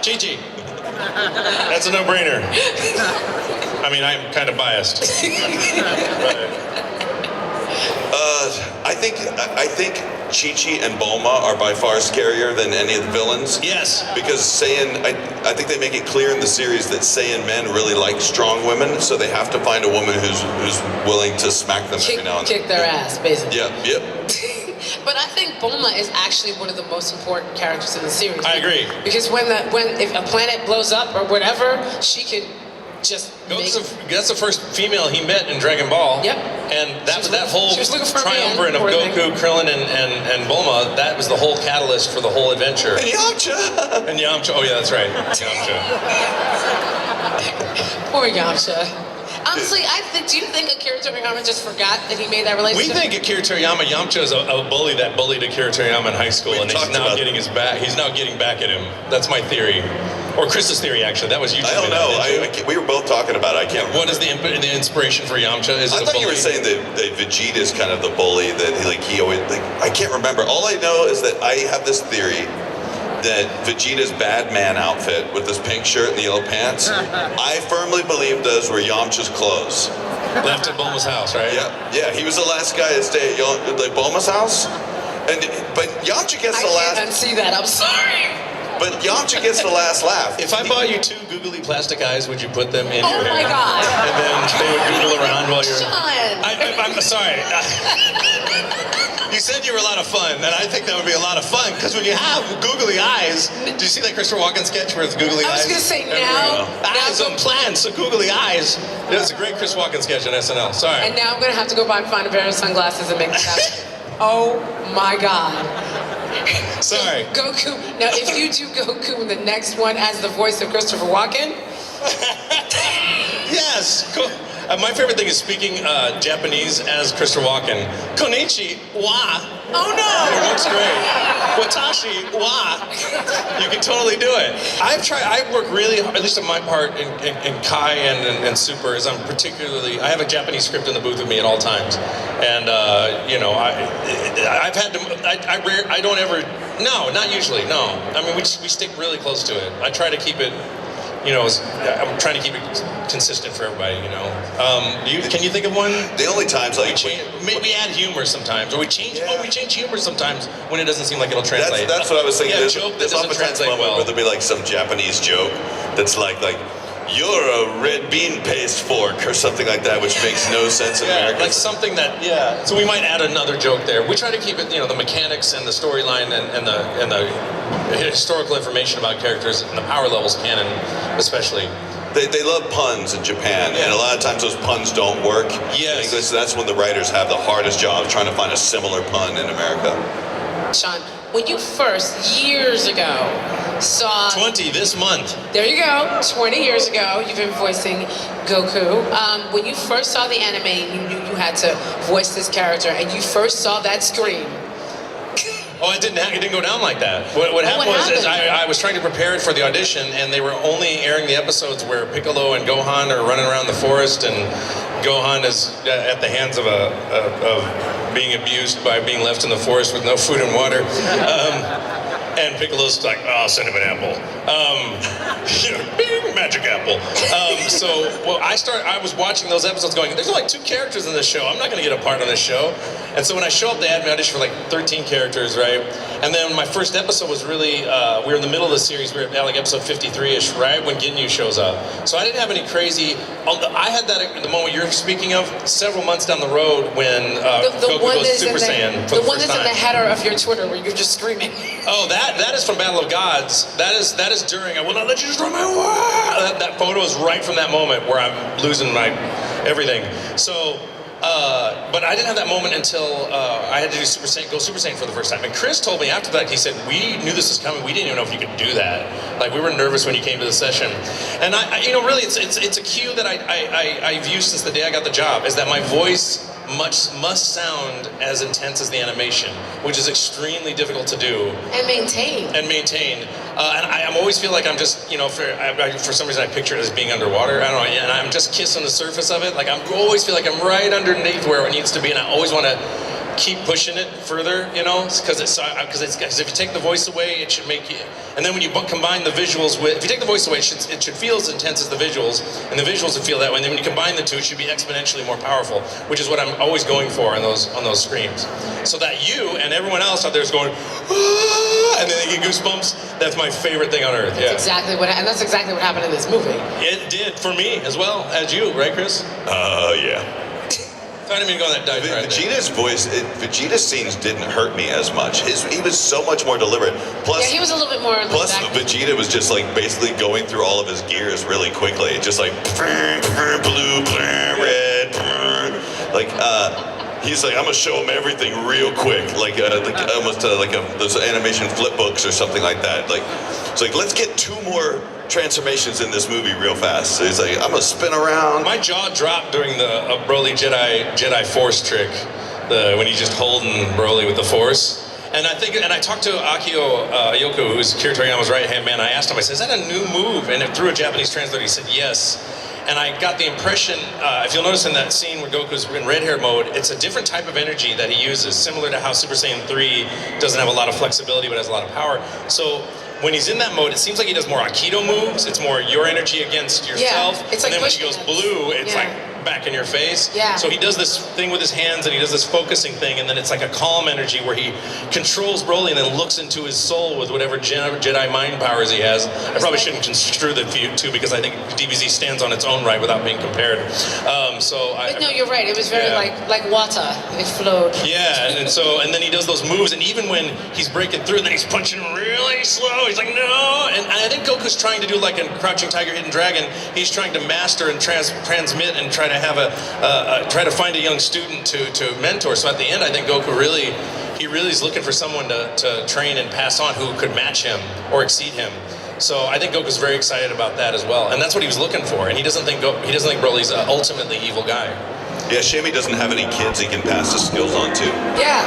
Chi-Chi. That's a no-brainer. I mean, I'm kind of biased. I think Chi-Chi and Bulma are by far scarier than any of the villains. Yes. Because I think they make it clear in the series that Saiyan men really like strong women, so they have to find a woman who's willing to smack them every now and then. Kick their ass, basically. Yep. But I think Bulma is actually one of the most important characters in the series. I agree. Because if a planet blows up or whatever, she could just that's the first female he met in Dragon Ball. Yep. And that whole triumvirate of Goku, Krillin, and Bulma, that was the whole catalyst for the whole adventure. And Yamcha. Oh yeah, that's right. Yamcha. Poor Yamcha. Honestly, do you think Akira Toriyama just forgot that he made that relationship? We think Akira Toriyama, Yamcha is a bully that bullied Akira Toriyama in high school, and he's now getting back at him. That's my theory. Or Chris's theory, actually. That was you. I don't know. We were both talking about it. I can't remember. What is the inspiration for Yamcha? Is I thought you were saying that Vegeta is kind of the bully, that he always, I can't remember. All I know is that I have this theory that Vegeta's bad man outfit with this pink shirt and the yellow pants, I firmly believe those were Yamcha's clothes. Left at Bulma's house, right? Yeah. He was the last guy to stay at Bulma's house, but Yamcha gets the last. I can't unsee that. I'm sorry. But Yamcha gets the last laugh. If I bought you 2 googly plastic eyes, would you put them in your hair? Oh my God. And then they would doodle around while you're... John! I'm sorry. You said you were a lot of fun, and I think that would be a lot of fun, because when you have googly eyes... Did you see that Christopher Walken sketch where it's googly eyes? I was going to say now... Eyes on plants, so googly eyes. It was a great Chris Walken sketch on SNL. Sorry. And now I'm going to have to go buy and find a pair of sunglasses and make this happen. Oh my God. Sorry. Goku. Now, if you do Goku in the next one as the voice of Christopher Walken. Yes. Cool. My favorite thing is speaking Japanese as Christopher Walken. Konichi wa. Oh no! It looks great. Watashi wa. You can totally do it. I work really hard, at least on my part in Kai and Super, is I have a Japanese script in the booth with me at all times. And, I've had to, I don't ever, no, not usually, no. I mean, we stick really close to it. I try to keep it, I'm trying to keep it consistent for everybody, Can you think of one? The only times we add humor sometimes, or we change humor sometimes when it doesn't seem like it'll translate. That's what I was thinking. Yeah, a joke that doesn't translate well. Where there'll be like some Japanese joke that's like you're a red bean paste fork or something like that, which makes no sense in America. Like something that, so we might add another joke there. We try to keep it, the mechanics and the storyline and the historical information about characters and the power levels canon, especially. They love puns in Japan, and a lot of times those puns don't work in English. So that's when the writers have the hardest job trying to find a similar pun in America. Sean, when you first, years ago, saw... 20 this month. There you go. 20 years ago, you've been voicing Goku. When you first saw the anime and you knew you had to voice this character, and you first saw that scream... Oh, it didn't go down like that. What happened was I was trying to prepare it for the audition, and they were only airing the episodes where Piccolo and Gohan are running around the forest, and Gohan is at the hands of being abused by being left in the forest with no food and water. And Piccolo's like, oh, I'll send him an apple. Bing, magic apple. I was watching those episodes going, there's only 2 characters in this show. I'm not going to get a part on this show. And so when I show up, they had me audition for like 13 characters, right? And then my first episode was really, we were in the middle of the series. We were at like episode 53-ish, right? When Ginyu shows up. So I didn't have any crazy, I had that at the moment you're speaking of, several months down the road when Goku goes Super Saiyan for the one first that's in time. the header of your Twitter where you're just screaming. Oh, that is from Battle of Gods. That is during. I will not let you destroy my world. That photo is right from that moment where I'm losing my everything. So, but I didn't have that moment until I had to do go Super Saiyan for the first time. And Chris told me after that, he said, we knew this was coming. We didn't even know if you could do that. Like, we were nervous when you came to the session. And really, it's a cue that I've used since the day I got the job, is that my voice must sound as intense as the animation, which is extremely difficult to do. And maintain. And I always feel like I'm just, for some reason I picture it as being underwater. I don't know, and I'm just kissing the surface of it. Like I always feel like I'm right underneath where it needs to be, and I always want to keep pushing it further, because if you take the voice away, it should make you. And then when you combine the visuals with, if you take the voice away, it should feel as intense as the visuals, and the visuals would feel that way. And then when you combine the two, it should be exponentially more powerful, which is what I'm always going for on those screams. So that you and everyone else out there is going, ah, and then they get goosebumps. That's my favorite thing on earth. Yeah. That's exactly what happened in this movie. It did for me as well as you, right, Chris? Yeah. I didn't mean to go on that dive right Vegeta's voice, Vegeta's scenes didn't hurt me as much. He was so much more deliberate. Plus, he was a little bit more. Plus, Vegeta was just like basically going through all of his gears really quickly, just like blue, red, like he's like, I'm gonna show him everything real quick, like almost like those animation flip books or something like that. Like, it's like let's get 2 more transformations in this movie real fast. So he's like, I'm gonna spin around. My jaw dropped during the Broly Jedi Force trick, when he's just holding Broly with the Force. And I talked to eqAKU, who's Akira Toriyama's right-hand man. I asked him, I said, is that a new move? And through a Japanese translator, he said yes. And I got the impression, if you'll notice in that scene where Goku's in red hair mode, it's a different type of energy that he uses, similar to how Super Saiyan 3 doesn't have a lot of flexibility but has a lot of power. So when he's in that mode, it seems like he does more Aikido moves. It's more your energy against yourself. Yeah, it's and like then when he goes blue, it's like back in your face. Yeah. So he does this thing with his hands, and he does this focusing thing, and then it's like a calm energy where he controls Broly and then looks into his soul with whatever Jedi mind powers he has. I probably shouldn't construe the two because I think DBZ stands on its own right without being compared. But no, you're right. It was very like water. It flowed. Yeah, and then he does those moves, and even when he's breaking through, and then he's punching really slow. He's like, no. And I think Goku's trying to do like a Crouching Tiger, Hidden Dragon. He's trying to master and transmit and try to have try to find a young student to mentor. So at the end, I think Goku really is looking for someone to train and pass on who could match him or exceed him. So I think Goku's very excited about that as well, and that's what he was looking for. And he doesn't think Broly's an ultimately evil guy. Yeah, shame he doesn't have any kids he can pass the skills on to. Yeah.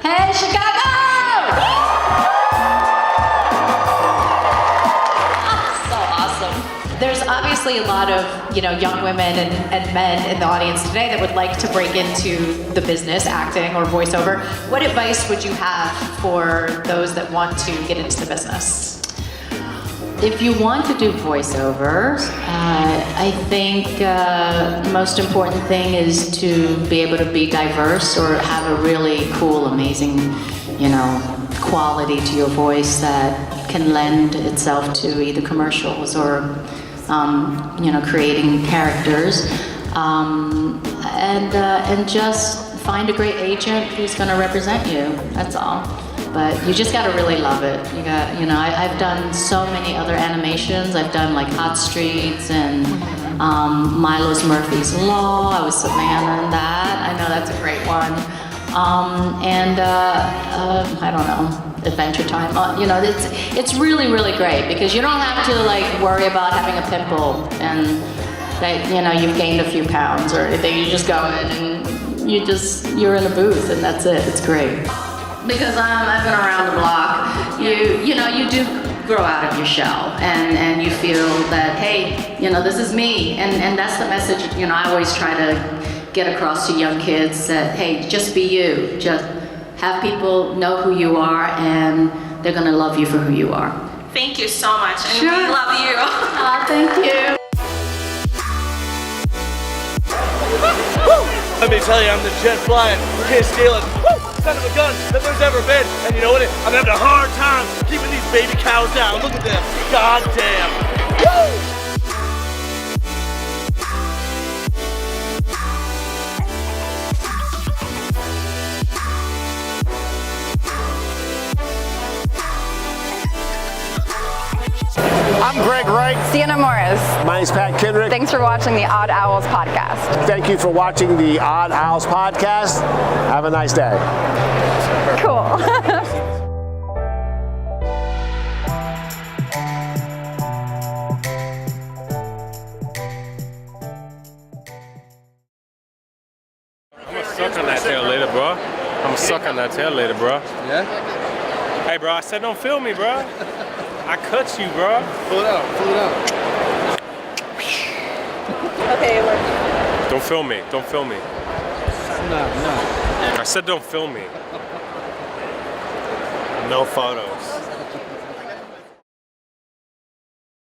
Hey, Chicago! So awesome. There's obviously a lot of, young women and men in the audience today that would like to break into the business, acting or voiceover. What advice would you have for those that want to get into the business? If you want to do voiceover, I think most important thing is to be able to be diverse or have a really cool, amazing, quality to your voice that can lend itself to either commercials or, creating characters, and just find a great agent who's going to represent you. That's all. But you just gotta really love it. I've done so many other animations. I've done like Hot Streets and Milo's Murphy's Law. I was Savannah in that. I know that's a great one. I don't know, Adventure Time. It's really, really great because you don't have to like worry about having a pimple and that you've gained a few pounds or anything. You just go in and you're in a booth and that's it. It's great. Because I've been around the block, you do grow out of your shell and you feel that, hey, this is me. And that's the message, I always try to get across to young kids that, hey, just be you. Just have people know who you are and they're going to love you for who you are. Thank you so much, and Sure. we love you. Thank you. Let me tell you, I'm the jet flying, can't steal it, son of a gun that there's ever been. And you know what? I'm having a hard time keeping these baby cows down. Look at them. God damn. Woo! I'm Greg Wright. Sienna Morris. My name's Pat Kendrick. Thanks for watching the Odd Owls podcast. Thank you for watching the Odd Owls podcast. Have a nice day. Cool. I'm gonna suck on that tail later, bro. I'm gonna suck on that tail later, bro. Yeah? Hey, bro, I said don't film me, bro. I cut you, bro. Pull it out. Okay, it worked. Don't film me. Don't film me. No. I said don't film me. No photos.